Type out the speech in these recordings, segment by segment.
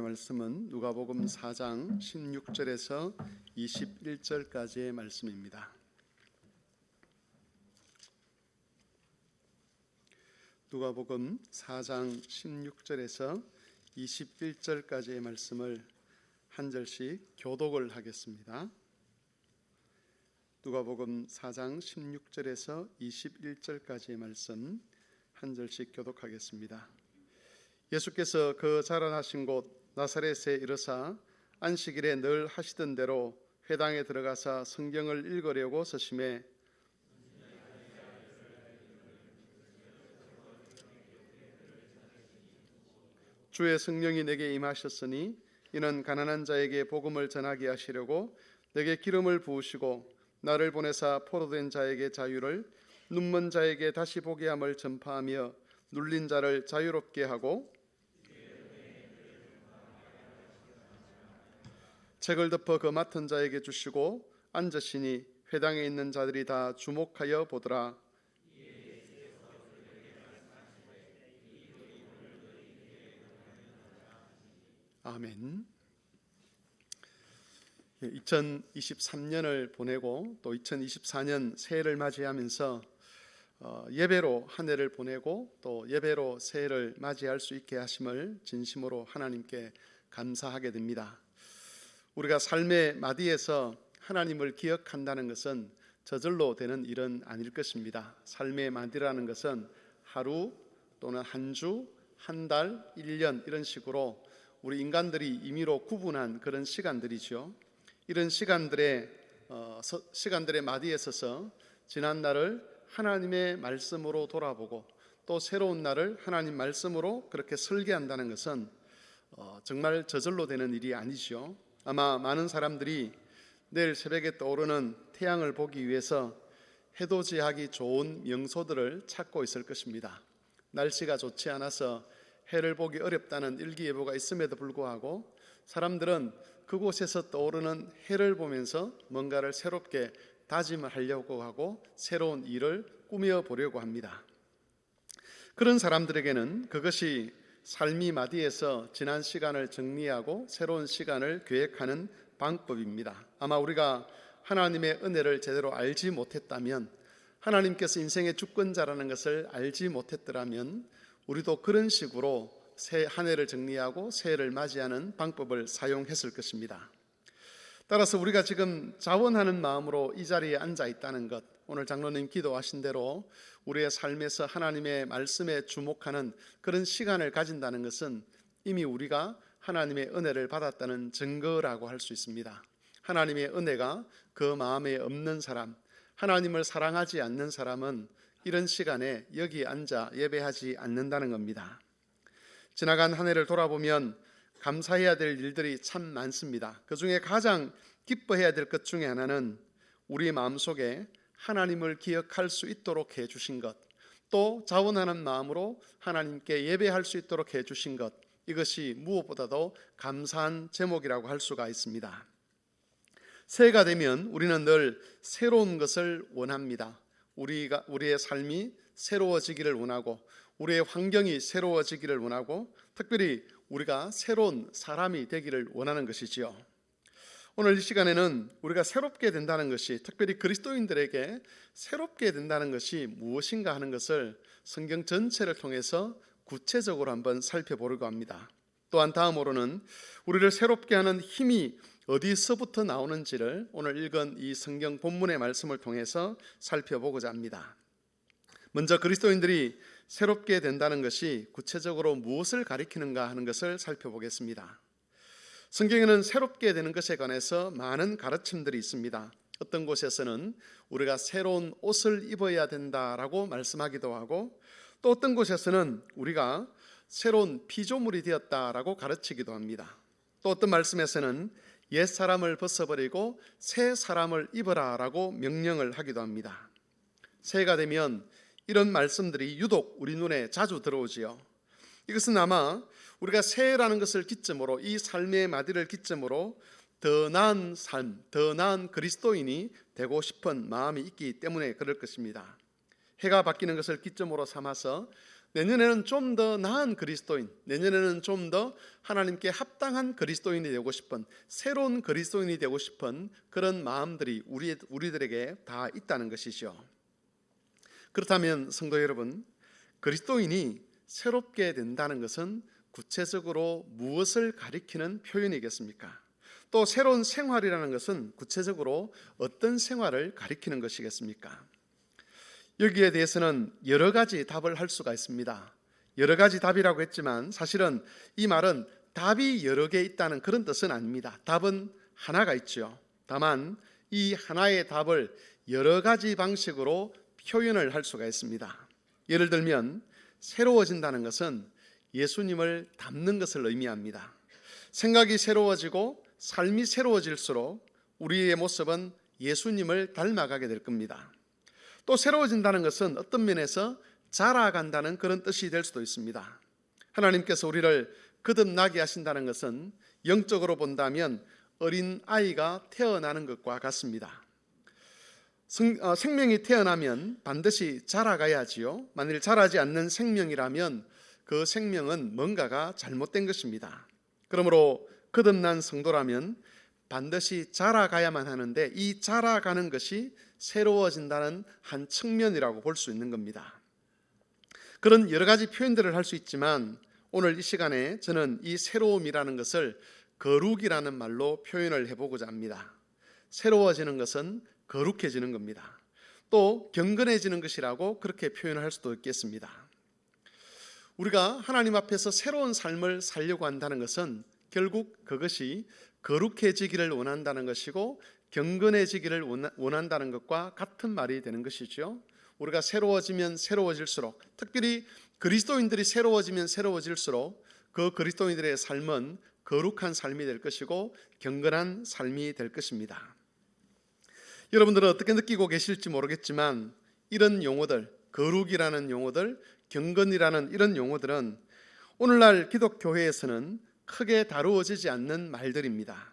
말씀은 누가복음 4장 16절에서 21절까지의 말씀입니다. 누가복음 4장 16절에서 21절까지의 말씀을 한 절씩 교독을 하겠습니다. 누가복음 4장 16절에서 21절까지의 말씀 한 절씩 교독하겠습니다. 예수께서 그 자라나신 곳 나사렛에 이르사 안식일에 늘 하시던 대로 회당에 들어가사 성경을 읽으려고 서심해 주의 성령이 내게 임하셨으니 이는 가난한 자에게 복음을 전하게 하시려고 내게 기름을 부으시고 나를 보내사 포로된 자에게 자유를 눈먼 자에게 다시 보게 함을 전파하며 눌린 자를 자유롭게 하고 책을 덮어 그 맡은 자에게 주시고 앉으시니 회당에 있는 자들이 다 주목하여 보더라. 아멘. 2023년을 보내고 또 2024년 새해를 맞이하면서 예배로 한 해를 보내고 또 예배로 새해를 맞이할 수 있게 하심을 진심으로 하나님께 감사하게 됩니다. 우리가 삶의 마디에서 하나님을 기억한다는 것은 저절로 되는 일은 아닐 것입니다. 삶의 마디라는 것은 하루 또는 한 주, 한 달, 1년 이런 식으로 우리 인간들이 임의로 구분한 그런 시간들이죠. 이런 시간들의 마디에 서서 지난 날을 하나님의 말씀으로 돌아보고 또 새로운 날을 하나님 말씀으로 그렇게 설계한다는 것은 정말 저절로 되는 일이 아니죠. 아마 많은 사람들이 내일 새벽에 떠오르는 태양을 보기 위해서 해돋이하기 좋은 명소들을 찾고 있을 것입니다. 날씨가 좋지 않아서 해를 보기 어렵다는 일기예보가 있음에도 불구하고 사람들은 그곳에서 떠오르는 해를 보면서 뭔가를 새롭게 다짐을 하려고 하고 새로운 일을 꾸며 보려고 합니다. 그런 사람들에게는 그것이 삶이 마디에서 지난 시간을 정리하고 새로운 시간을 계획하는 방법입니다. 아마 우리가 하나님의 은혜를 제대로 알지 못했다면, 하나님께서 인생의 주권자라는 것을 알지 못했더라면 우리도 그런 식으로 새 한 해를 정리하고 새해를 맞이하는 방법을 사용했을 것입니다. 따라서 우리가 지금 자원하는 마음으로 이 자리에 앉아 있다는 것, 오늘 장로님 기도하신 대로 우리의 삶에서 하나님의 말씀에 주목하는 그런 시간을 가진다는 것은 이미 우리가 하나님의 은혜를 받았다는 증거라고 할 수 있습니다. 하나님의 은혜가 그 마음에 없는 사람, 하나님을 사랑하지 않는 사람은 이런 시간에 여기 앉아 예배하지 않는다는 겁니다. 지나간 한 해를 돌아보면 감사해야 될 일들이 참 많습니다. 그 중에 가장 기뻐해야 될 것 중에 하나는 우리 마음속에 하나님을 기억할 수 있도록 해주신 것, 또 자원하는 마음으로 하나님께 예배할 수 있도록 해주신 것, 이것이 무엇보다도 감사한 제목이라고 할 수가 있습니다. 새해가 되면 우리는 늘 새로운 것을 원합니다. 우리의 삶이 새로워지기를 원하고 우리의 환경이 새로워지기를 원하고 특별히 우리가 새로운 사람이 되기를 원하는 것이지요. 오늘 이 시간에는 우리가 새롭게 된다는 것이, 특별히 그리스도인들에게 새롭게 된다는 것이 무엇인가 하는 것을 성경 전체를 통해서 구체적으로 한번 살펴보려고 합니다. 또한 다음으로는 우리를 새롭게 하는 힘이 어디서부터 나오는지를 오늘 읽은 이 성경 본문의 말씀을 통해서 살펴보고자 합니다. 먼저 그리스도인들이 새롭게 된다는 것이 구체적으로 무엇을 가리키는가 하는 것을 살펴보겠습니다. 성경에는 새롭게 되는 것에 관해서 많은 가르침들이 있습니다. 어떤 곳에서는 우리가 새로운 옷을 입어야 된다라고 말씀하기도 하고, 또 어떤 곳에서는 우리가 새로운 피조물이 되었다라고 가르치기도 합니다. 또 어떤 말씀에서는 옛 사람을 벗어버리고 새 사람을 입어라라고 명령을 하기도 합니다. 새해가 되면 이런 말씀들이 유독 우리 눈에 자주 들어오지요. 이것은 아마 우리가 새해라는 것을 기점으로, 이 삶의 마디를 기점으로 더 나은 삶, 더 나은 그리스도인이 되고 싶은 마음이 있기 때문에 그럴 것입니다. 해가 바뀌는 것을 기점으로 삼아서 내년에는 좀 더 나은 그리스도인, 내년에는 좀 더 하나님께 합당한 그리스도인이 되고 싶은, 새로운 그리스도인이 되고 싶은 그런 마음들이 우리들에게 다 있다는 것이죠. 그렇다면 성도 여러분, 그리스도인이 새롭게 된다는 것은 구체적으로 무엇을 가리키는 표현이겠습니까? 또 새로운 생활이라는 것은 구체적으로 어떤 생활을 가리키는 것이겠습니까? 여기에 대해서는 여러 가지 답을 할 수가 있습니다. 여러 가지 답이라고 했지만 사실은 이 말은 답이 여러 개 있다는 그런 뜻은 아닙니다. 답은 하나가 있죠. 다만 이 하나의 답을 여러 가지 방식으로 표현을 할 수가 있습니다. 예를 들면 새로워진다는 것은 예수님을 닮는 것을 의미합니다. 생각이 새로워지고 삶이 새로워질수록 우리의 모습은 예수님을 닮아가게 될 겁니다. 또 새로워진다는 것은 어떤 면에서 자라간다는 그런 뜻이 될 수도 있습니다. 하나님께서 우리를 거듭나게 하신다는 것은 영적으로 본다면 어린 아이가 태어나는 것과 같습니다. 생명이 태어나면 반드시 자라가야지요. 만일 자라지 않는 생명이라면 그 생명은 뭔가가 잘못된 것입니다. 그러므로 거듭난 성도라면 반드시 자라가야만 하는데 이 자라가는 것이 새로워진다는 한 측면이라고 볼 수 있는 겁니다. 그런 여러 가지 표현들을 할 수 있지만 오늘 이 시간에 저는 이 새로움이라는 것을 거룩이라는 말로 표현을 해보고자 합니다. 새로워지는 것은 거룩해지는 겁니다. 또 경건해지는 것이라고 그렇게 표현할 수도 있겠습니다. 우리가 하나님 앞에서 새로운 삶을 살려고 한다는 것은 결국 그것이 거룩해지기를 원한다는 것이고 경건해지기를 원한다는 것과 같은 말이 되는 것이죠. 우리가 새로워지면 새로워질수록, 특별히 그리스도인들이 새로워지면 새로워질수록 그 그리스도인들의 삶은 거룩한 삶이 될 것이고 경건한 삶이 될 것입니다. 여러분들은 어떻게 느끼고 계실지 모르겠지만 이런 용어들, 거룩이라는 용어들, 경건이라는 이런 용어들은 오늘날 기독교회에서는 크게 다루어지지 않는 말들입니다.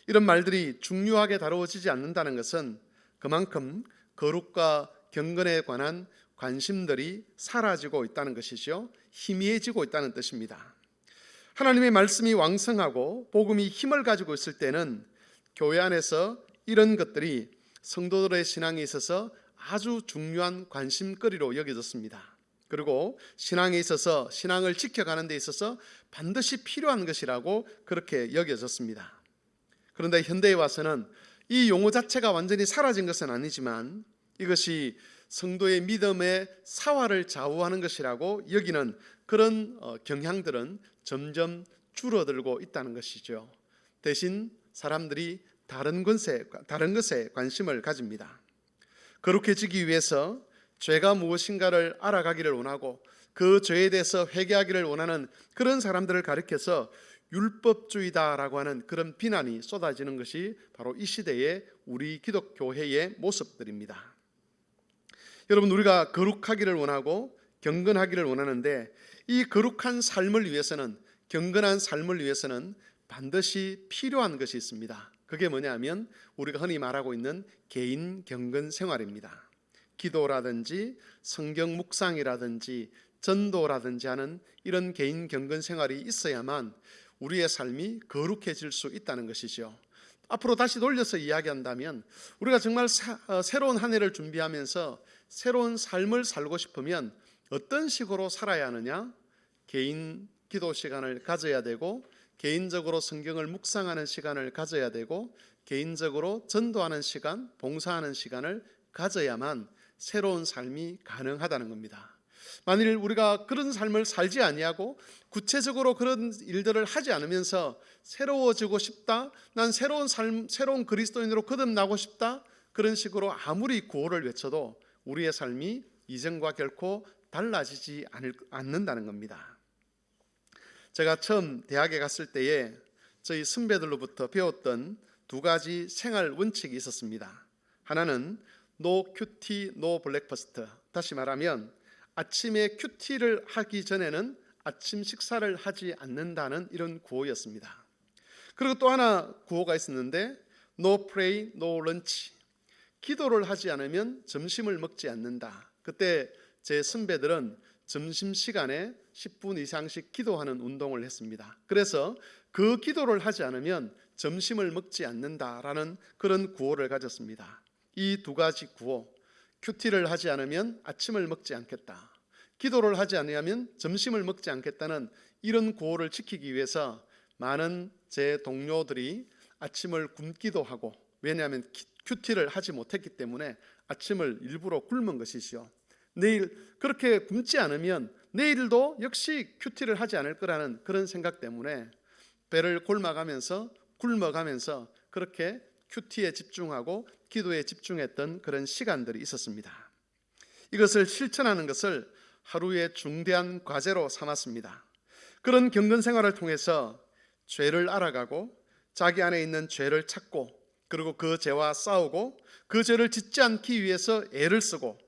이런 말들이 중요하게 다루어지지 않는다는 것은 그만큼 거룩과 경건에 관한 관심들이 사라지고 있다는 것이죠. 희미해지고 있다는 뜻입니다. 하나님의 말씀이 왕성하고 복음이 힘을 가지고 있을 때는 교회 안에서 이런 것들이 성도들의 신앙에 있어서 아주 중요한 관심거리로 여겨졌습니다. 그리고 신앙에 있어서 신앙을 지켜가는 데 있어서 반드시 필요한 것이라고 그렇게 여겨졌습니다. 그런데 현대에 와서는 이 용어 자체가 완전히 사라진 것은 아니지만 이것이 성도의 믿음의 사활을 좌우하는 것이라고 여기는 그런 경향들은 점점 줄어들고 있다는 것이죠. 대신 사람들이 다른 것에 관심을 가집니다. 거룩해지기 위해서 죄가 무엇인가를 알아가기를 원하고 그 죄에 대해서 회개하기를 원하는 그런 사람들을 가리켜서 율법주의다라고 하는 그런 비난이 쏟아지는 것이 바로 이 시대의 우리 기독교회의 모습들입니다. 여러분, 우리가 거룩하기를 원하고 경건하기를 원하는데 이 거룩한 삶을 위해서는, 경건한 삶을 위해서는 반드시 필요한 것이 있습니다. 그게 뭐냐면 우리가 흔히 말하고 있는 개인 경건 생활입니다. 기도라든지 성경 묵상이라든지 전도라든지 하는 이런 개인 경건 생활이 있어야만 우리의 삶이 거룩해질 수 있다는 것이죠. 앞으로 다시 돌려서 이야기한다면 우리가 정말 새로운 한 해를 준비하면서 새로운 삶을 살고 싶으면 어떤 식으로 살아야 하느냐? 개인 기도 시간을 가져야 되고 개인적으로 성경을 묵상하는 시간을 가져야 되고 개인적으로 전도하는 시간, 봉사하는 시간을 가져야만 새로운 삶이 가능하다는 겁니다. 만일 우리가 그런 삶을 살지 아니하고 구체적으로 그런 일들을 하지 않으면서 새로워지고 싶다, 난 새로운 삶, 새로운 그리스도인으로 거듭나고 싶다, 그런 식으로 아무리 구호를 외쳐도 우리의 삶이 이전과 결코 달라지지 않는다는 겁니다. 제가 처음 대학에 갔을 때에 저희 선배들로부터 배웠던 두 가지 생활 원칙이 있었습니다. 하나는 No 큐티, No 블랙퍼스트. 다시 말하면 아침에 큐티를 하기 전에는 아침 식사를 하지 않는다는 이런 구호였습니다. 그리고 또 하나 구호가 있었는데 No pray, No lunch. 기도를 하지 않으면 점심을 먹지 않는다. 그때 제 선배들은 점심시간에 10분 이상씩 기도하는 운동을 했습니다. 그래서 그 기도를 하지 않으면 점심을 먹지 않는다라는 그런 구호를 가졌습니다. 이 두 가지 구호, 큐티를 하지 않으면 아침을 먹지 않겠다, 기도를 하지 않으면 점심을 먹지 않겠다는 이런 구호를 지키기 위해서 많은 제 동료들이 아침을 굶기도 하고, 왜냐하면 큐티를 하지 못했기 때문에 아침을 일부러 굶은 것이지요. 내일 그렇게 굶지 않으면 내일도 역시 큐티를 하지 않을 거라는 그런 생각 때문에 배를 굶어가면서 그렇게 큐티에 집중하고 기도에 집중했던 그런 시간들이 있었습니다. 이것을 실천하는 것을 하루의 중대한 과제로 삼았습니다. 그런 경건 생활을 통해서 죄를 알아가고 자기 안에 있는 죄를 찾고, 그리고 그 죄와 싸우고 그 죄를 짓지 않기 위해서 애를 쓰고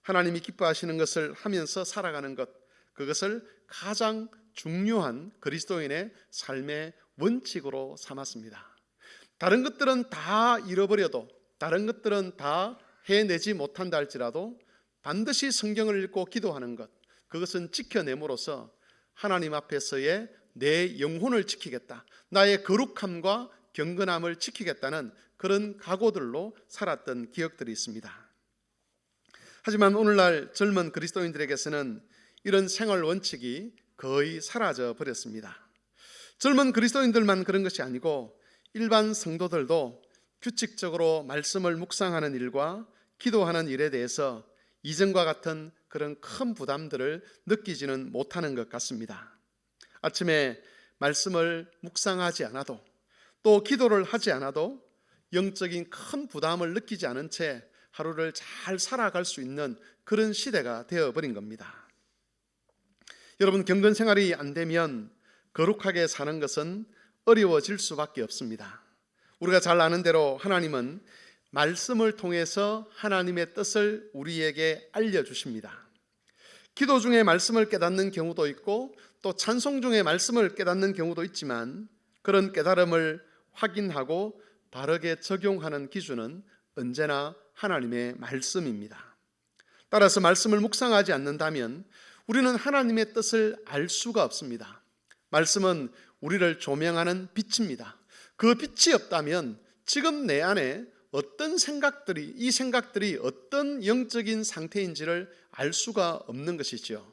하나님이 기뻐하시는 것을 하면서 살아가는 것, 그것을 가장 중요한 그리스도인의 삶의 원칙으로 삼았습니다. 다른 것들은 다 잃어버려도, 다른 것들은 다 해내지 못한다 할지라도 반드시 성경을 읽고 기도하는 것, 그것은 지켜냄으로써 하나님 앞에서의 내 영혼을 지키겠다, 나의 거룩함과 경건함을 지키겠다는 그런 각오들로 살았던 기억들이 있습니다. 하지만 오늘날 젊은 그리스도인들에게서는 이런 생활 원칙이 거의 사라져 버렸습니다. 젊은 그리스도인들만 그런 것이 아니고 일반 성도들도 규칙적으로 말씀을 묵상하는 일과 기도하는 일에 대해서 이전과 같은 그런 큰 부담들을 느끼지는 못하는 것 같습니다. 아침에 말씀을 묵상하지 않아도, 또 기도를 하지 않아도 영적인 큰 부담을 느끼지 않은 채 하루를 잘 살아갈 수 있는 그런 시대가 되어버린 겁니다. 여러분, 경건 생활이 안 되면 거룩하게 사는 것은 어려워질 수밖에 없습니다. 우리가 잘 아는 대로 하나님은 말씀을 통해서 하나님의 뜻을 우리에게 알려주십니다. 기도 중에 말씀을 깨닫는 경우도 있고 또 찬송 중에 말씀을 깨닫는 경우도 있지만, 그런 깨달음을 확인하고 바르게 적용하는 기준은 언제나 하나님의 말씀입니다. 따라서 말씀을 묵상하지 않는다면 우리는 하나님의 뜻을 알 수가 없습니다. 말씀은 우리를 조명하는 빛입니다. 그 빛이 없다면 지금 내 안에 어떤 생각들이, 이 생각들이 어떤 영적인 상태인지를 알 수가 없는 것이죠.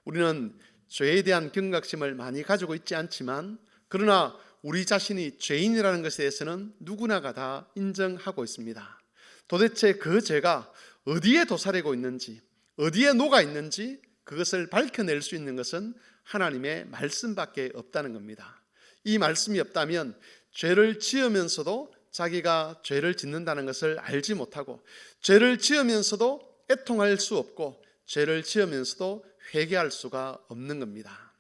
우리는 죄에 대한 경각심을 많이 가지고 있지 않지만, 그러나 우리 자신이 죄인이라는 것에 대해서는 누구나가 다 인정하고 있습니다. 도대체 그 죄가 어디에 도사리고 있는지, 어디에 녹아 있는지 그것을 밝혀낼 수 있는 것은 하나님의 말씀밖에 없다는 겁니다. 이 말씀이 없다면 죄를 지으면서도 자기가 죄를 짓는다는 것을 알지 못하고, 죄를 지으면서도 애통할 수 없고, 죄를 지으면서도 회개할 수가 없는 겁니다.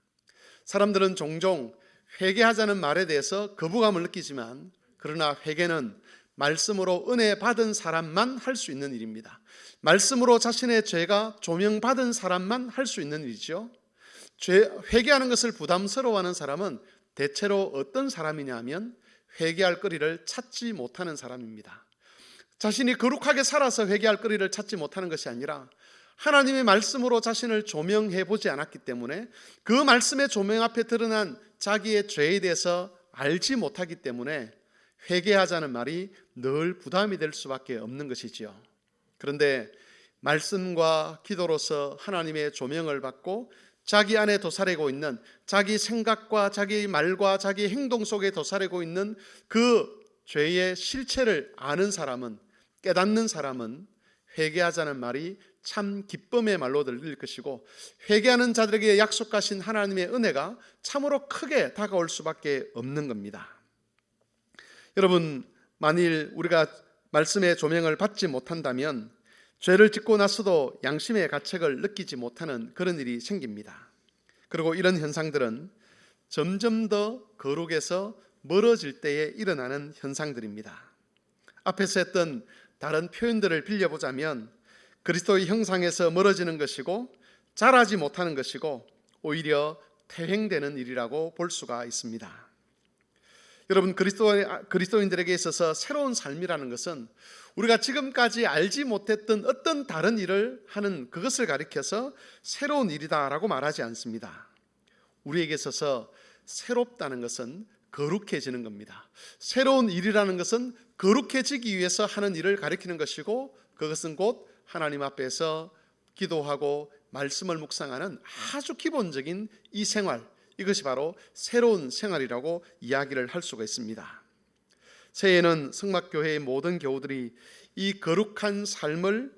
사람들은 종종 회개하자는 말에 대해서 거부감을 느끼지만, 그러나 회개는 말씀으로 은혜 받은 사람만 할 수 있는 일입니다. 말씀으로 자신의 죄가 조명받은 사람만 할 수 있는 일이죠. 회개하는 것을 부담스러워하는 사람은 대체로 어떤 사람이냐 하면 회개할 거리를 찾지 못하는 사람입니다. 자신이 거룩하게 살아서 회개할 거리를 찾지 못하는 것이 아니라 하나님의 말씀으로 자신을 조명해 보지 않았기 때문에, 그 말씀의 조명 앞에 드러난 자기의 죄에 대해서 알지 못하기 때문에 회개하자는 말이 늘 부담이 될 수밖에 없는 것이지요. 그런데 말씀과 기도로서 하나님의 조명을 받고 자기 안에 도사리고 있는, 자기 생각과 자기 말과 자기 행동 속에 도사리고 있는 그 죄의 실체를 아는 사람은, 깨닫는 사람은 회개하자는 말이 참 기쁨의 말로 들릴 것이고, 회개하는 자들에게 약속하신 하나님의 은혜가 참으로 크게 다가올 수밖에 없는 겁니다. 여러분, 만일 우리가 말씀의 조명을 받지 못한다면 죄를 짓고 나서도 양심의 가책을 느끼지 못하는 그런 일이 생깁니다. 그리고 이런 현상들은 점점 더 거룩에서 멀어질 때에 일어나는 현상들입니다. 앞에서 했던 다른 표현들을 빌려보자면 그리스도의 형상에서 멀어지는 것이고, 자라지 못하는 것이고, 오히려 퇴행되는 일이라고 볼 수가 있습니다. 여러분, 그리스도인들에게 있어서 새로운 삶이라는 것은 우리가 지금까지 알지 못했던 어떤 다른 일을 하는 그것을 가리켜서 새로운 일이다라고 말하지 않습니다. 우리에게 있어서 새롭다는 것은 거룩해지는 겁니다. 새로운 일이라는 것은 거룩해지기 위해서 하는 일을 가리키는 것이고, 그것은 곧 하나님 앞에서 기도하고 말씀을 묵상하는 아주 기본적인 이 생활, 이것이 바로 새로운 생활이라고 이야기를 할 수가 있습니다. 새해에는 성막교회의 모든 교우들이 이 거룩함을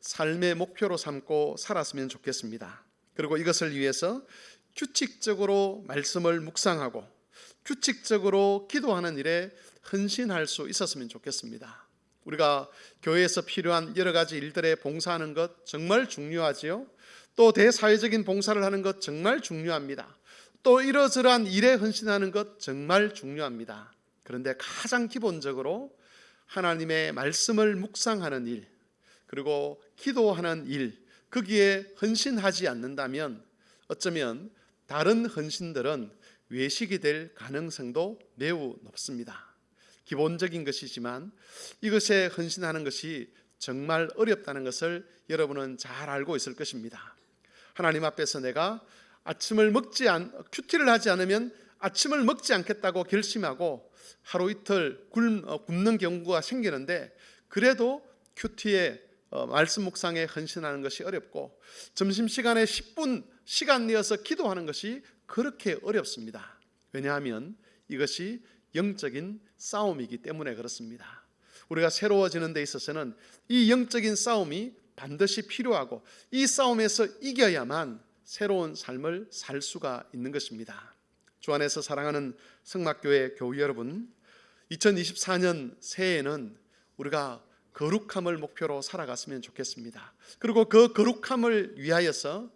삶의 목표로 삼고 살았으면 좋겠습니다. 그리고 이것을 위해서 규칙적으로 말씀을 묵상하고 규칙적으로 기도하는 일에 헌신할 수 있었으면 좋겠습니다. 우리가 교회에서 필요한 여러 가지 일들에 봉사하는 것 정말 중요하지요. 또 대사회적인 봉사를 하는 것 정말 중요합니다. 또 이러저러한 일에 헌신하는 것 정말 중요합니다. 그런데 가장 기본적으로 하나님의 말씀을 묵상하는 일, 그리고 기도하는 일, 거기에 헌신하지 않는다면 어쩌면 다른 헌신들은 외식이 될 가능성도 매우 높습니다. 기본적인 것이지만 이것에 헌신하는 것이 정말 어렵다는 것을 여러분은 잘 알고 있을 것입니다. 하나님 앞에서 내가 큐티를 하지 않으면 아침을 먹지 않겠다고 결심하고 하루 이틀 굶는 경우가 생기는데, 그래도 큐티에 말씀 묵상에 헌신하는 것이 어렵고, 점심시간에 10분 시간 내어서 기도하는 것이 그렇게 어렵습니다. 왜냐하면 이것이 영적인 싸움이기 때문에 그렇습니다. 우리가 새로워지는 데 있어서는 이 영적인 싸움이 반드시 필요하고, 이 싸움에서 이겨야만 새로운 삶을 살 수가 있는 것입니다. 주 안에서 사랑하는 성막교회 교우 여러분, 2024년 새해에는 우리가 거룩함을 목표로 살아갔으면 좋겠습니다. 그리고 그 거룩함을 위하여서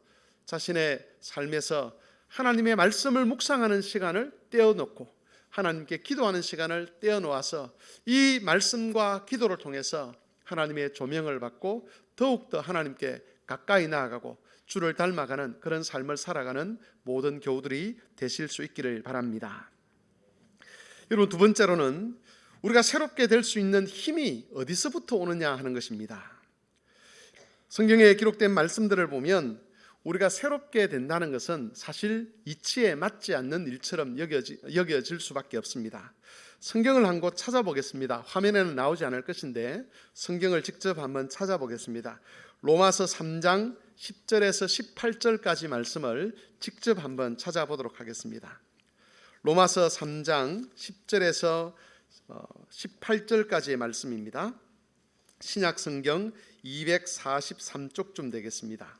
자신의 삶에서 하나님의 말씀을 묵상하는 시간을 떼어놓고 하나님께 기도하는 시간을 떼어놓아서 이 말씀과 기도를 통해서 하나님의 조명을 받고 더욱더 하나님께 가까이 나아가고 주를 닮아가는 그런 삶을 살아가는 모든 교우들이 되실 수 있기를 바랍니다. 여러분, 두 번째로는 우리가 새롭게 될 수 있는 힘이 어디서부터 오느냐 하는 것입니다. 성경에 기록된 말씀들을 보면 우리가 새롭게 된다는 것은 사실 이치에 맞지 않는 일처럼 여겨질 수밖에 없습니다. 성경을 한 곳 찾아보겠습니다. 화면에는 나오지 않을 것인데 성경을 직접 한번 찾아보겠습니다. 로마서 3장 10절에서 18절까지 말씀을 직접 한번 찾아보도록 하겠습니다. 로마서 3장 10절에서 18절까지의 말씀입니다. 신약 성경 243쪽쯤 되겠습니다.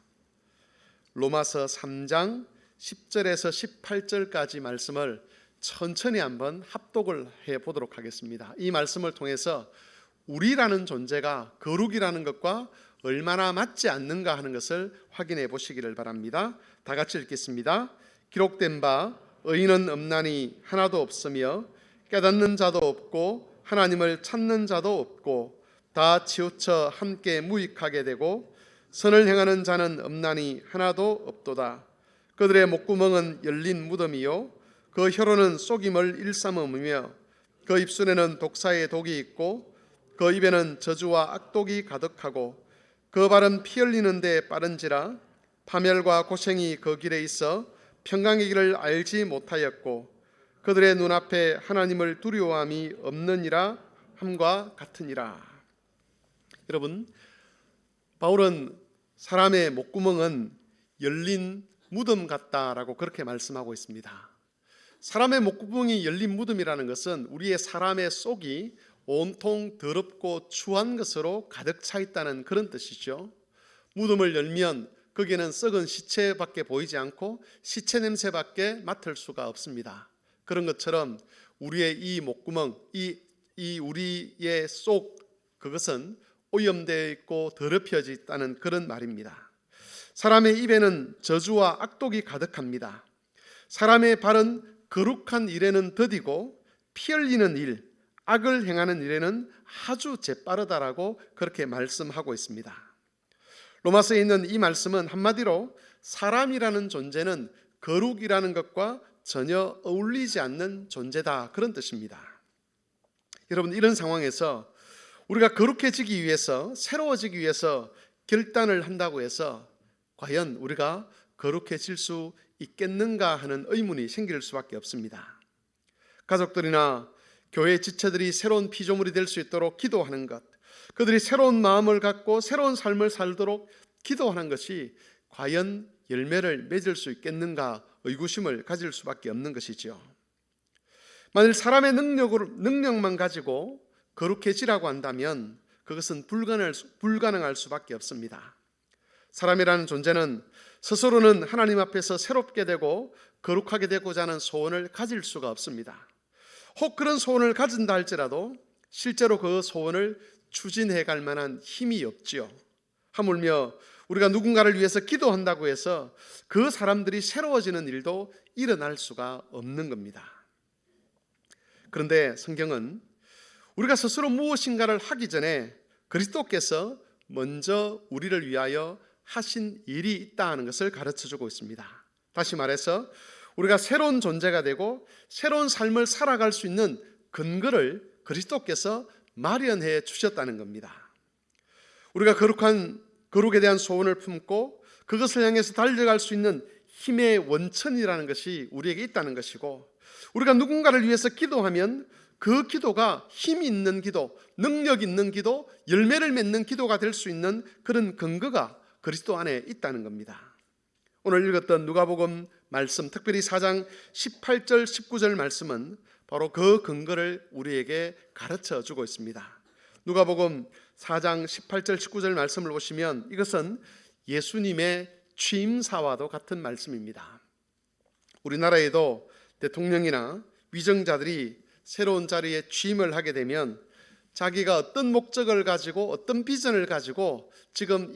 로마서 3장 10절에서 18절까지 말씀을 천천히 한번 합독을 해보도록 하겠습니다. 이 말씀을 통해서 우리라는 존재가 거룩이라는 것과 얼마나 맞지 않는가 하는 것을 확인해 보시기를 바랍니다. 다 같이 읽겠습니다. 기록된 바 의인은 없나니 하나도 없으며 깨닫는 자도 없고 하나님을 찾는 자도 없고 다 치우쳐 함께 무익하게 되고 선을 행하는 자는 없나니 하나도 없도다. 그들의 목구멍은 열린 무덤이요 그 혀로는 속임을 일삼음이며 그 입술에는 독사의 독이 있고 그 입에는 저주와 악독이 가득하고 그 발은 피 흘리는 데 빠른지라 파멸과 고생이 그 길에 있어 평강의 길을 알지 못하였고 그들의 눈앞에 하나님을 두려워함이 없느니라 함과 같으니라. 여러분, 바울은 사람의 목구멍은 열린 무덤 같다라고 그렇게 말씀하고 있습니다. 사람의 목구멍이 열린 무덤이라는 것은 우리의 사람의 속이 온통 더럽고 추한 것으로 가득 차 있다는 그런 뜻이죠. 무덤을 열면 거기에는 썩은 시체밖에 보이지 않고 시체 냄새밖에 맡을 수가 없습니다. 그런 것처럼 우리의 이 목구멍, 이 우리의 속, 그것은 오염되어 있고 더럽혀져 있다는 그런 말입니다. 사람의 입에는 저주와 악독이 가득합니다. 사람의 발은 거룩한 일에는 더디고 피 흘리는 일, 악을 행하는 일에는 아주 재빠르다라고 그렇게 말씀하고 있습니다. 로마서에 있는 이 말씀은 한마디로 사람이라는 존재는 거룩이라는 것과 전혀 어울리지 않는 존재다, 그런 뜻입니다. 여러분, 이런 상황에서 우리가 거룩해지기 위해서, 새로워지기 위해서 결단을 한다고 해서 과연 우리가 거룩해질 수 있겠는가 하는 의문이 생길 수밖에 없습니다. 가족들이나 교회 지체들이 새로운 피조물이 될 수 있도록 기도하는 것, 그들이 새로운 마음을 갖고 새로운 삶을 살도록 기도하는 것이 과연 열매를 맺을 수 있겠는가 의구심을 가질 수밖에 없는 것이지요. 만일 사람의 능력만 가지고 거룩해지라고 한다면 그것은 불가능할 수밖에 없습니다. 사람이라는 존재는 스스로는 하나님 앞에서 새롭게 되고 거룩하게 되고자 하는 소원을 가질 수가 없습니다. 혹 그런 소원을 가진다 할지라도 실제로 그 소원을 추진해 갈 만한 힘이 없지요. 하물며 우리가 누군가를 위해서 기도한다고 해서 그 사람들이 새로워지는 일도 일어날 수가 없는 겁니다. 그런데 성경은 우리가 스스로 무엇인가를 하기 전에 그리스도께서 먼저 우리를 위하여 하신 일이 있다는 것을 가르쳐주고 있습니다. 다시 말해서 우리가 새로운 존재가 되고 새로운 삶을 살아갈 수 있는 근거를 그리스도께서 마련해 주셨다는 겁니다. 우리가 거룩에 대한 소원을 품고 그것을 향해서 달려갈 수 있는 힘의 원천이라는 것이 우리에게 있다는 것이고, 우리가 누군가를 위해서 기도하면 그 기도가 힘이 있는 기도, 능력 있는 기도, 열매를 맺는 기도가 될 수 있는 그런 근거가 그리스도 안에 있다는 겁니다. 오늘 읽었던 누가복음 말씀, 특별히 4장 18절 19절 말씀은 바로 그 근거를 우리에게 가르쳐 주고 있습니다. 누가복음 4장 18절 19절 말씀을 보시면 이것은 예수님의 취임사와도 같은 말씀입니다. 우리나라에도 대통령이나 위정자들이 새로운 자리에 취임을 하게 되면 자기가 어떤 목적을 가지고 어떤 비전을 가지고 지금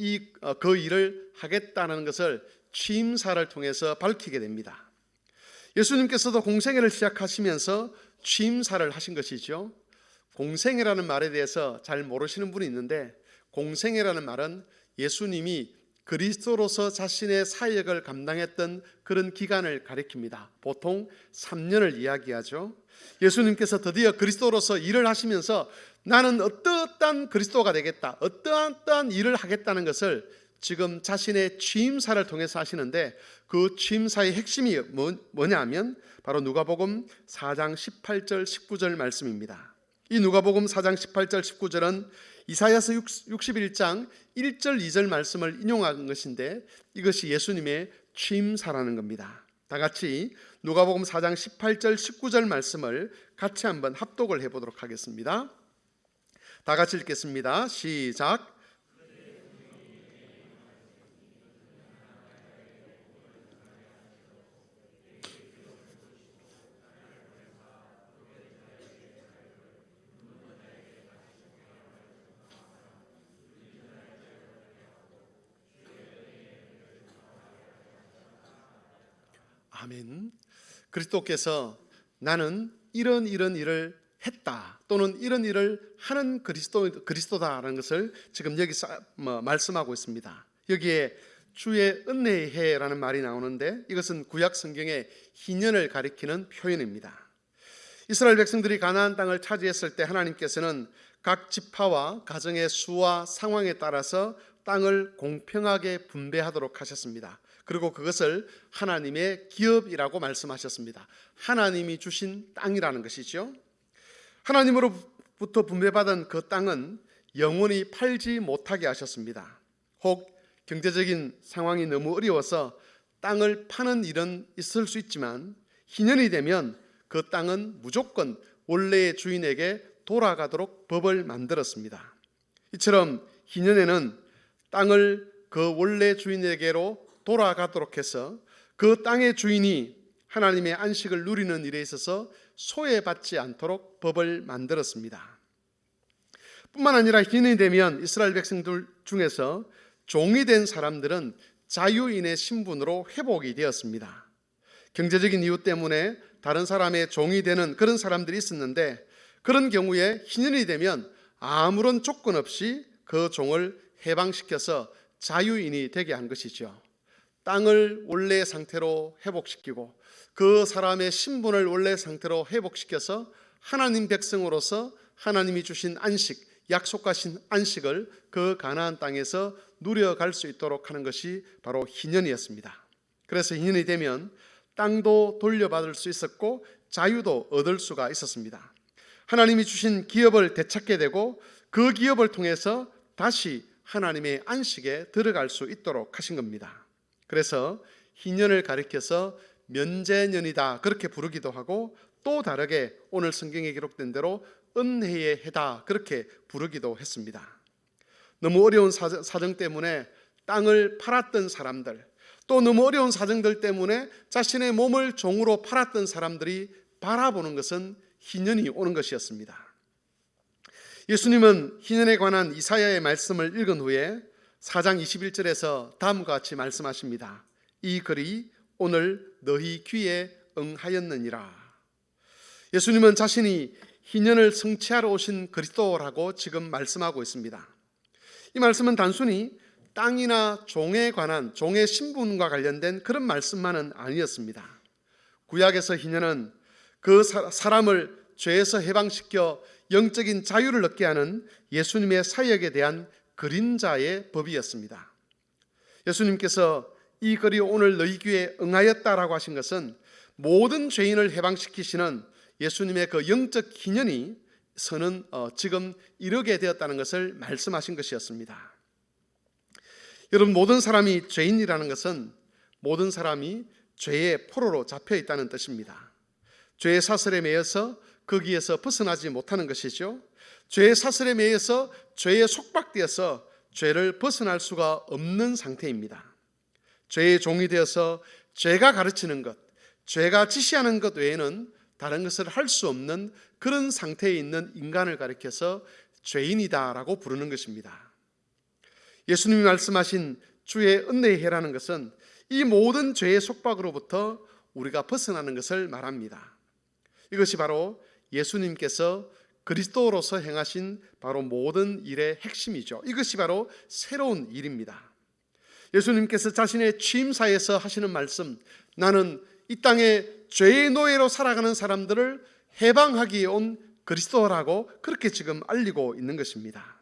그 일을 하겠다는 것을 취임사를 통해서 밝히게 됩니다. 예수님께서도 공생애를 시작하시면서 취임사를 하신 것이죠. 공생애라는 말에 대해서 잘 모르시는 분이 있는데, 공생애라는 말은 예수님이 그리스도로서 자신의 사역을 감당했던 그런 기간을 가리킵니다. 보통 3년을 이야기하죠. 예수님께서 드디어 그리스도로서 일을 하시면서 나는 어떠한 그리스도가 되겠다, 어떠한 일을 하겠다는 것을 지금 자신의 취임사를 통해서 하시는데, 그 취임사의 핵심이 뭐냐면 바로 누가복음 4장 18절 19절 말씀입니다. 이 누가복음 4장 18절 19절은 이사야서 61장 1절 2절 말씀을 인용한 것인데 이것이 예수님의 취임사라는 겁니다. 다 같이 누가복음 4장 18절 19절 말씀을 같이 한번 합독을 해보도록 하겠습니다. 다 같이 읽겠습니다. 시작. 아멘. 그리스도께서 나는 이런 일을 했다, 또는 이런 일을 하는 그리스도다라는 것을 지금 여기 말씀하고 있습니다. 여기에 주의 은혜의 해라는 말이 나오는데 이것은 구약 성경의 희년을 가리키는 표현입니다. 이스라엘 백성들이 가나안 땅을 차지했을 때 하나님께서는 각 지파와 가정의 수와 상황에 따라서 땅을 공평하게 분배하도록 하셨습니다. 그리고 그것을 하나님의 기업이라고 말씀하셨습니다. 하나님이 주신 땅이라는 것이죠. 하나님으로부터 분배받은 그 땅은 영원히 팔지 못하게 하셨습니다. 혹 경제적인 상황이 너무 어려워서 땅을 파는 일은 있을 수 있지만 희년이 되면 그 땅은 무조건 원래의 주인에게 돌아가도록 법을 만들었습니다. 이처럼 희년에는 땅을 그 원래 주인에게로 돌아가도록 해서 그 땅의 주인이 하나님의 안식을 누리는 일에 있어서 소외받지 않도록 법을 만들었습니다. 뿐만 아니라 희년이 되면 이스라엘 백성들 중에서 종이 된 사람들은 자유인의 신분으로 회복이 되었습니다. 경제적인 이유 때문에 다른 사람의 종이 되는 그런 사람들이 있었는데, 그런 경우에 희년이 되면 아무런 조건 없이 그 종을 해방시켜서 자유인이 되게 한 것이죠. 땅을 원래의 상태로 회복시키고 그 사람의 신분을 원래 상태로 회복시켜서 하나님 백성으로서 하나님이 주신 안식, 약속하신 안식을 그 가나안 땅에서 누려갈 수 있도록 하는 것이 바로 희년이었습니다. 그래서 희년이 되면 땅도 돌려받을 수 있었고 자유도 얻을 수가 있었습니다. 하나님이 주신 기업을 되찾게 되고 그 기업을 통해서 다시 하나님의 안식에 들어갈 수 있도록 하신 겁니다. 그래서 희년을 가리켜서 면제년이다 그렇게 부르기도 하고, 또 다르게 오늘 성경에 기록된 대로 은혜의 해다 그렇게 부르기도 했습니다. 너무 어려운 사정 때문에 땅을 팔았던 사람들, 또 너무 어려운 사정들 때문에 자신의 몸을 종으로 팔았던 사람들이 바라보는 것은 희년이 오는 것이었습니다. 예수님은 희년에 관한 이사야의 말씀을 읽은 후에 4장 21절에서 다음과 같이 말씀하십니다. 이 글이 오늘 너희 귀에 응하였느니라. 예수님은 자신이 희년을 성취하러 오신 그리스도라고 지금 말씀하고 있습니다. 이 말씀은 단순히 땅이나 종에 관한 종의 신분과 관련된 그런 말씀만은 아니었습니다. 구약에서 희년은 그 사람을 죄에서 해방시켜 영적인 자유를 얻게 하는 예수님의 사역에 대한 그림자의 법이었습니다. 예수님께서 이 글이 오늘 너희 귀에 응하였다라고 하신 것은 모든 죄인을 해방시키시는 예수님의 그 영적 희년이 지금 이르게 되었다는 것을 말씀하신 것이었습니다. 여러분, 모든 사람이 죄인이라는 것은 모든 사람이 죄의 포로로 잡혀 있다는 뜻입니다. 죄의 사슬에 매여서 거기에서 벗어나지 못하는 것이죠. 죄의 사슬에 매여서 죄에 속박되어서 죄를 벗어날 수가 없는 상태입니다. 죄의 종이 되어서 죄가 가르치는 것, 죄가 지시하는 것 외에는 다른 것을 할 수 없는 그런 상태에 있는 인간을 가리켜서 죄인이다라고 부르는 것입니다. 예수님이 말씀하신 주의 은혜의 해라는 것은 이 모든 죄의 속박으로부터 우리가 벗어나는 것을 말합니다. 이것이 바로 예수님께서 그리스도로서 행하신 바로 모든 일의 핵심이죠. 이것이 바로 새로운 일입니다. 예수님께서 자신의 취임사에서 하시는 말씀, 나는 이 땅에 죄의 노예로 살아가는 사람들을 해방하기에 온 그리스도라고 그렇게 지금 알리고 있는 것입니다.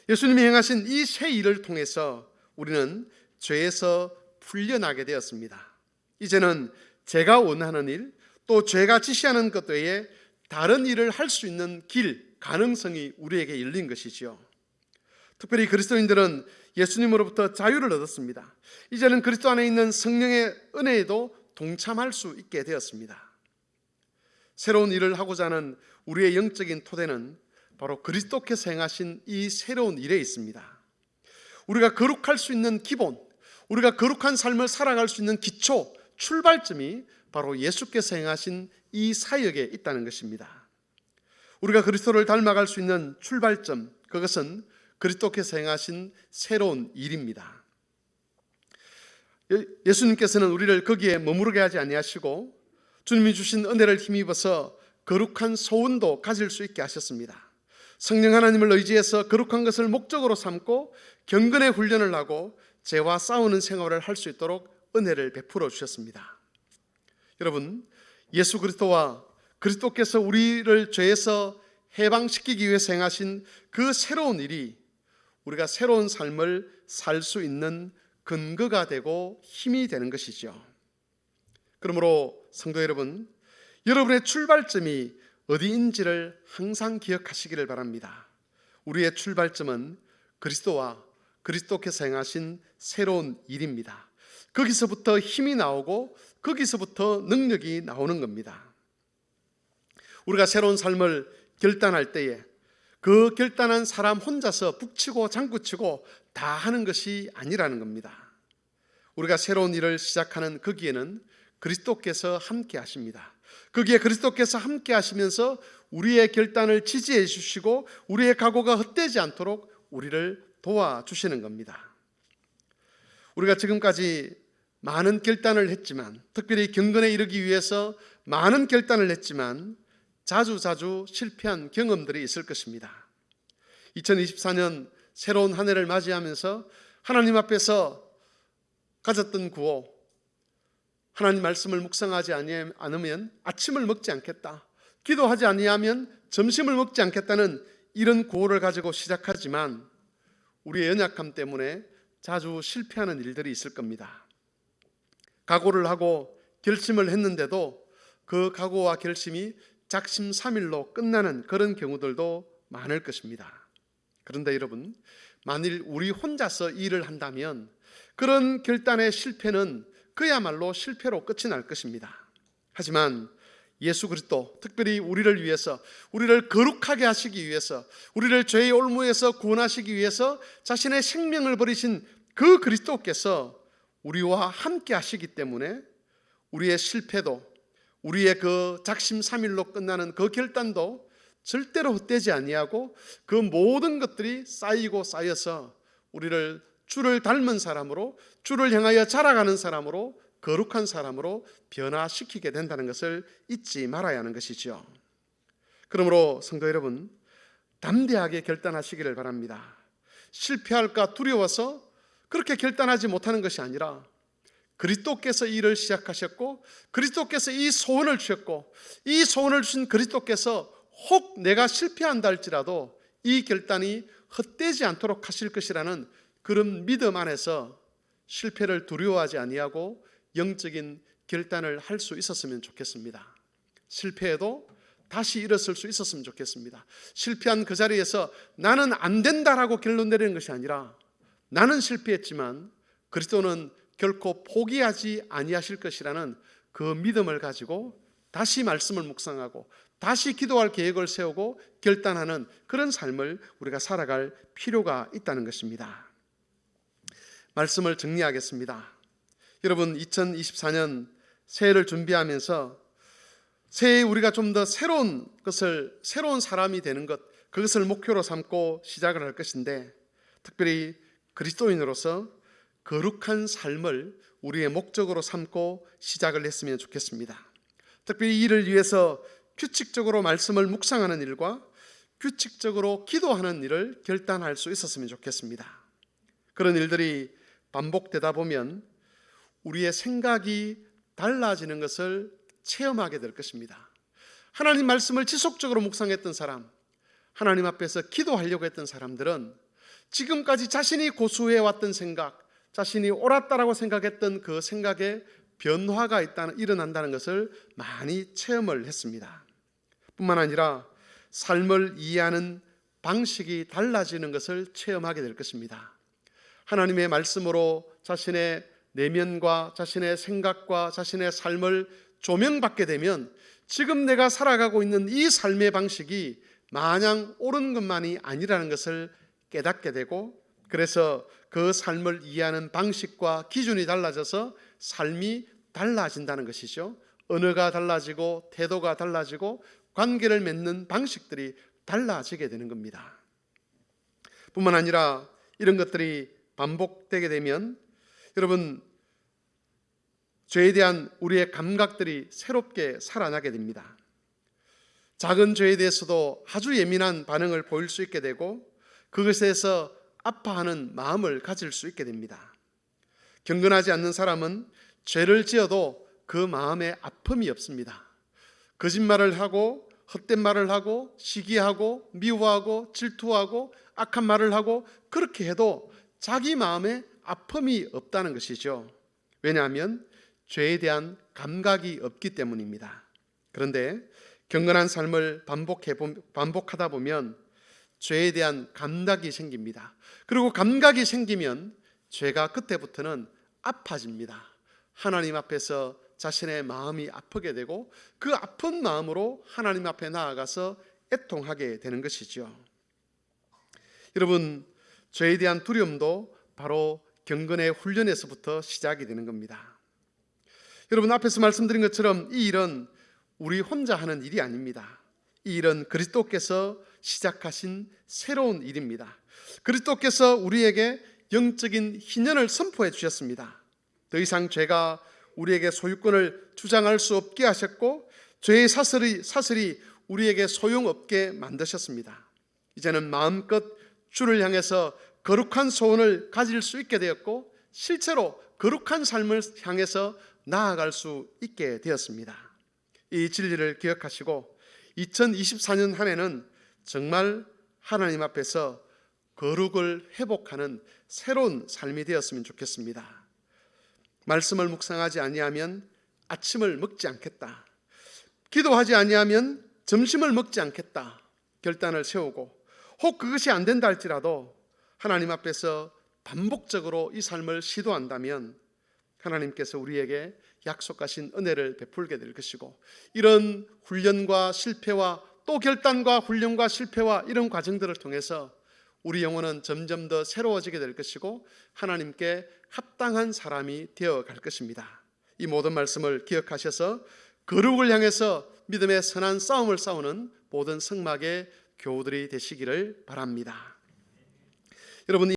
예수님이 행하신 이 새 일을 통해서 우리는 죄에서 풀려나게 되었습니다. 이제는 제가 원하는 일, 또 죄가 지시하는 것 외에 다른 일을 할 수 있는 길, 가능성이 우리에게 열린 것이지요. 특별히 그리스도인들은 예수님으로부터 자유를 얻었습니다. 이제는 그리스도 안에 있는 성령의 은혜에도 동참할 수 있게 되었습니다. 새로운 일을 하고자 하는 우리의 영적인 토대는 바로 그리스도께서 행하신 이 새로운 일에 있습니다. 우리가 거룩할 수 있는 기본, 우리가 거룩한 삶을 살아갈 수 있는 기초, 출발점이 바로 예수께서 행하신 이 사역에 있다는 것입니다. 우리가 그리스도를 닮아갈 수 있는 출발점, 그것은 그리스도께서 행하신 새로운 일입니다. 예수님께서는 우리를 거기에 머무르게 하지 아니하시고 주님이 주신 은혜를 힘입어서 거룩한 소원도 가질 수 있게 하셨습니다. 성령 하나님을 의지해서 거룩한 것을 목적으로 삼고 경건의 훈련을 하고 죄와 싸우는 생활을 할 수 있도록 은혜를 베풀어 주셨습니다. 여러분, 예수 그리스도와 그리스도께서 우리를 죄에서 해방시키기 위해서 행하신 그 새로운 일이 우리가 새로운 삶을 살 수 있는 근거가 되고 힘이 되는 것이죠. 그러므로 성도 여러분, 여러분의 출발점이 어디인지를 항상 기억하시기를 바랍니다. 우리의 출발점은 그리스도와 그리스도께서 행하신 새로운 일입니다. 거기서부터 힘이 나오고 거기서부터 능력이 나오는 겁니다. 우리가 새로운 삶을 결단할 때에 그 결단한 사람 혼자서 북치고 장구치고 다 하는 것이 아니라는 겁니다. 우리가 새로운 일을 시작하는 거기에는 그리스도께서 함께 하십니다. 거기에 그리스도께서 함께 하시면서 우리의 결단을 지지해 주시고 우리의 각오가 헛되지 않도록 우리를 도와주시는 겁니다. 우리가 지금까지 많은 결단을 했지만, 특별히 경건에 이르기 위해서 많은 결단을 했지만 자주 실패한 경험들이 있을 것입니다. 2024년 새로운 한 해를 맞이하면서 하나님 앞에서 가졌던 구호, 하나님 말씀을 묵상하지 않으면 아침을 먹지 않겠다, 기도하지 아니하면 점심을 먹지 않겠다는 이런 구호를 가지고 시작하지만 우리의 연약함 때문에 자주 실패하는 일들이 있을 겁니다. 각오를 하고 결심을 했는데도 그 각오와 결심이 작심삼일로 끝나는 그런 경우들도 많을 것입니다. 그런데 여러분, 만일 우리 혼자서 일을 한다면 그런 결단의 실패는 그야말로 실패로 끝이 날 것입니다. 하지만 예수 그리스도, 특별히 우리를 위해서, 우리를 거룩하게 하시기 위해서, 우리를 죄의 올무에서 구원하시기 위해서 자신의 생명을 버리신 그 그리스도께서 우리와 함께 하시기 때문에 우리의 실패도, 우리의 그 작심삼일로 끝나는 그 결단도 절대로 헛되지 아니하고 그 모든 것들이 쌓이고 쌓여서 우리를 주를 닮은 사람으로, 주를 향하여 자라가는 사람으로, 거룩한 사람으로 변화시키게 된다는 것을 잊지 말아야 하는 것이죠. 그러므로 성도 여러분, 담대하게 결단하시기를 바랍니다. 실패할까 두려워서 그렇게 결단하지 못하는 것이 아니라 그리스도께서 일을 시작하셨고 그리스도께서 이 소원을 주셨고 이 소원을 주신 그리스도께서 혹 내가 실패한다 할지라도 이 결단이 헛되지 않도록 하실 것이라는 그런 믿음 안에서 실패를 두려워하지 아니하고 영적인 결단을 할 수 있었으면 좋겠습니다. 실패해도 다시 일어설 수 있었으면 좋겠습니다. 실패한 그 자리에서 나는 안 된다라고 결론 내리는 것이 아니라 나는 실패했지만 그리스도는 결코 포기하지 아니하실 것이라는 그 믿음을 가지고 다시 말씀을 묵상하고 다시 기도할 계획을 세우고 결단하는 그런 삶을 우리가 살아갈 필요가 있다는 것입니다. 말씀을 정리하겠습니다. 여러분, 2024년 새해를 준비하면서 새해에 우리가 좀 더 새로운 사람이 되는 것, 그것을 목표로 삼고 시작을 할 것인데, 특별히 그리스도인으로서 거룩한 삶을 우리의 목적으로 삼고 시작을 했으면 좋겠습니다. 특별히 이를 위해서 규칙적으로 말씀을 묵상하는 일과 규칙적으로 기도하는 일을 결단할 수 있었으면 좋겠습니다. 그런 일들이 반복되다 보면 우리의 생각이 달라지는 것을 체험하게 될 것입니다. 하나님 말씀을 지속적으로 묵상했던 사람, 하나님 앞에서 기도하려고 했던 사람들은 지금까지 자신이 고수해왔던 생각, 자신이 옳았다라고 생각했던 그 생각에 변화가 일어난다는 것을 많이 체험을 했습니다. 뿐만 아니라 삶을 이해하는 방식이 달라지는 것을 체험하게 될 것입니다. 하나님의 말씀으로 자신의 내면과 자신의 생각과 자신의 삶을 조명받게 되면 지금 내가 살아가고 있는 이 삶의 방식이 마냥 옳은 것만이 아니라는 것을 깨닫게 되고, 그래서 그 삶을 이해하는 방식과 기준이 달라져서 삶이 달라진다는 것이죠. 언어가 달라지고 태도가 달라지고 관계를 맺는 방식들이 달라지게 되는 겁니다. 뿐만 아니라 이런 것들이 반복되게 되면 여러분, 죄에 대한 우리의 감각들이 새롭게 살아나게 됩니다. 작은 죄에 대해서도 아주 예민한 반응을 보일 수 있게 되고 그것에서 아파하는 마음을 가질 수 있게 됩니다. 경건하지 않는 사람은 죄를 지어도 그 마음에 아픔이 없습니다. 거짓말을 하고 헛된 말을 하고 시기하고 미워하고 질투하고 악한 말을 하고 그렇게 해도 자기 마음에 아픔이 없다는 것이죠. 왜냐하면 죄에 대한 감각이 없기 때문입니다. 그런데 경건한 삶을 반복하다 보면 죄에 대한 감각이 생깁니다. 그리고 감각이 생기면 죄가 그때부터는 아파집니다. 하나님 앞에서 자신의 마음이 아프게 되고 그 아픈 마음으로 하나님 앞에 나아가서 애통하게 되는 것이죠. 여러분, 죄에 대한 두려움도 바로 경건의 훈련에서부터 시작이 되는 겁니다. 여러분, 앞에서 말씀드린 것처럼 이 일은 우리 혼자 하는 일이 아닙니다. 이 일은 그리스도께서 시작하신 새로운 일입니다. 그리스도께서 우리에게 영적인 희년을 선포해 주셨습니다. 더 이상 죄가 우리에게 소유권을 주장할 수 없게 하셨고 죄의 사슬이 우리에게 소용없게 만드셨습니다. 이제는 마음껏 주를 향해서 거룩한 소원을 가질 수 있게 되었고 실제로 거룩한 삶을 향해서 나아갈 수 있게 되었습니다. 이 진리를 기억하시고 2024년 한 해는 정말 하나님 앞에서 거룩을 회복하는 새로운 삶이 되었으면 좋겠습니다. 말씀을 묵상하지 아니하면 아침을 먹지 않겠다, 기도하지 아니하면 점심을 먹지 않겠다 결단을 세우고, 혹 그것이 안 된다 할지라도 하나님 앞에서 반복적으로 이 삶을 시도한다면 하나님께서 우리에게 약속하신 은혜를 베풀게 될 것이고, 이런 훈련과 실패와 또 결단과 훈련과 실패와 이런 과정들을 통해서 우리 영혼은 점점 더 새로워지게 될 것이고 하나님께 합당한 사람이 되어갈 것입니다. 이 모든 말씀을 기억하셔서 거룩을 향해서 믿음의 선한 싸움을 싸우는 모든 성막의 교우들이 되시기를 바랍니다. 여러분,